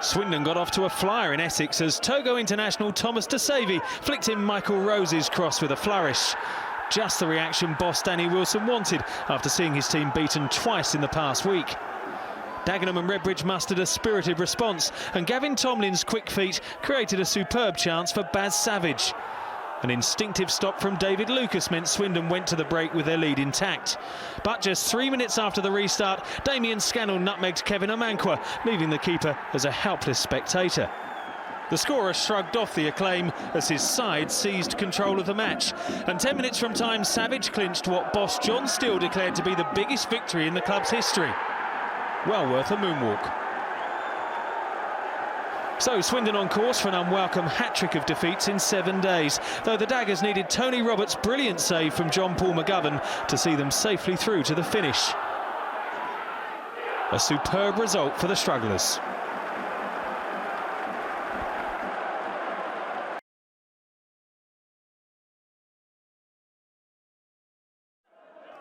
Swindon got off to a flyer in Essex as Togo international Thomas Dossevi flicked in Michael Rose's cross with a flourish. Just the reaction boss Danny Wilson wanted after seeing his team beaten twice in the past week. Dagenham and Redbridge mustered a spirited response, and Gavin Tomlin's quick feet created a superb chance for Baz Savage. An instinctive stop from David Lucas meant Swindon went to the break with their lead intact. But just 3 minutes after the restart, Damien Scannell nutmegged Kevin Amankwa, leaving the keeper as a helpless spectator. The scorer shrugged off the acclaim as his side seized control of the match. And 10 minutes from time, Savage clinched what boss John Steele declared to be the biggest victory in the club's history. Well worth a moonwalk. So Swindon on course for an unwelcome hat-trick of defeats in 7 days, though the Daggers needed Tony Roberts' brilliant save from John Paul McGovern to see them safely through to the finish. A superb result for the strugglers.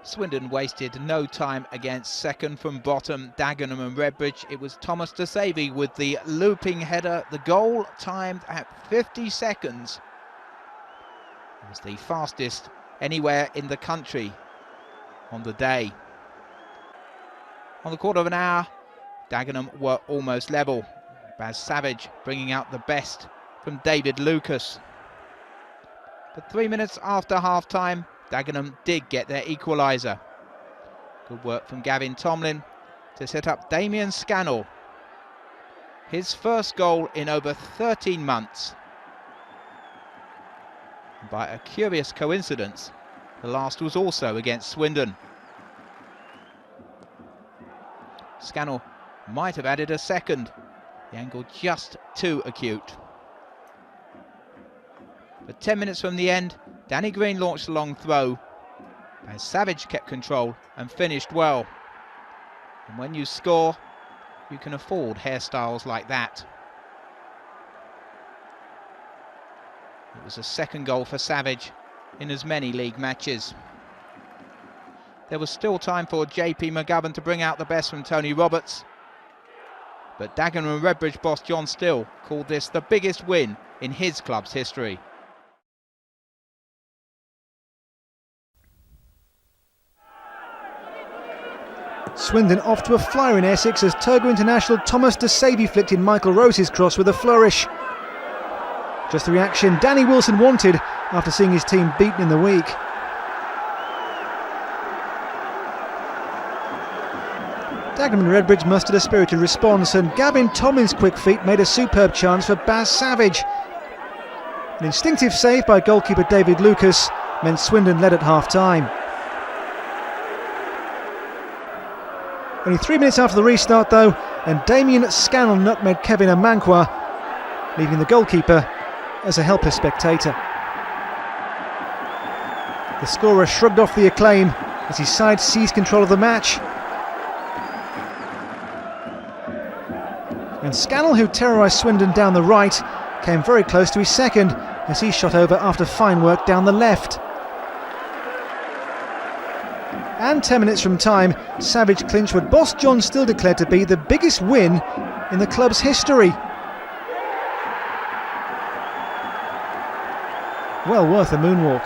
Swindon wasted no time against second from bottom Dagenham and Redbridge. It was Thomas Dossevi with the looping header. The goal timed at 50 seconds. It was the fastest anywhere in the country on the day. On the quarter of an hour, Dagenham were almost level. Baz Savage bringing out the best from David Lucas. But 3 minutes after half-time, Dagenham did get their equaliser. Good work from Gavin Tomlin to set up Damien Scannell. His first goal in over 13 months. And by a curious coincidence, the last was also against Swindon. Scannell might have added a second. The angle just too acute. But 10 minutes from the end, Danny Green launched a long throw, and Savage kept control and finished well. And when you score, you can afford hairstyles like that. It was a second goal for Savage in as many league matches. There was still time for JP McGovern to bring out the best from Tony Roberts, but Dagenham and Redbridge boss John Steele called this the biggest win in his club's history. Swindon off to a flyer in Essex as Togo international Thomas Dossevi flicked in Michael Rose's cross with a flourish. Just the reaction Danny Wilson wanted after seeing his team beaten in the week. Dagenham and Redbridge mustered a spirited response, and Gavin Tomlin's quick feet made a superb chance for Baz Savage. An instinctive save by goalkeeper David Lucas meant Swindon led at half-time. Only 3 minutes after the restart though, and Damien Scannell nutmegged Kevin Amankwa, leaving the goalkeeper as a helpless spectator. The scorer shrugged off the acclaim as his side seized control of the match. And Scannell, who terrorised Swindon down the right, came very close to his second as he shot over after fine work down the left. And 10 minutes from time, Savage clinched what boss John Steele declared to be the biggest win in the club's history. Well worth a moonwalk.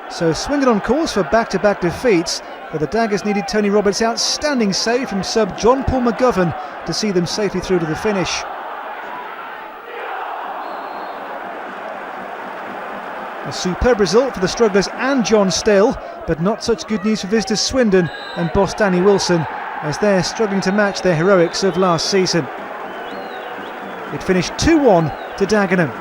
So Swindon on course for back-to-back defeats, but the Daggers needed Tony Roberts' outstanding save from sub John Paul McGovern to see them safely through to the finish. A superb result for the strugglers and John Steele, but not such good news for visitors Swindon and boss Danny Wilson, as they're struggling to match their heroics of last season. It finished 2-1 to Dagenham.